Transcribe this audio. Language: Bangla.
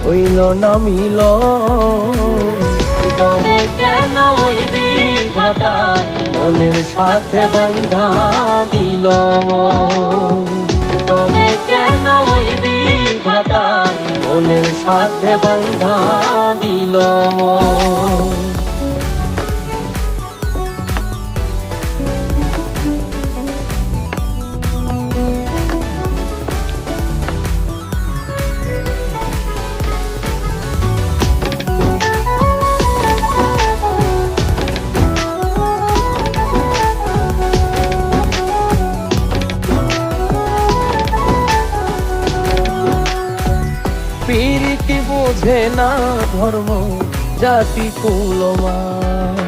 হইল না মিল, তবে কেন ওই বিধাতা মনের সাথে বান্ধা দিল, তবে কেন ওই বিধাতা মনের সাথে বান্ধা দিল। প্রীতি বোঝে না ধর্ম জাতি কুলমান,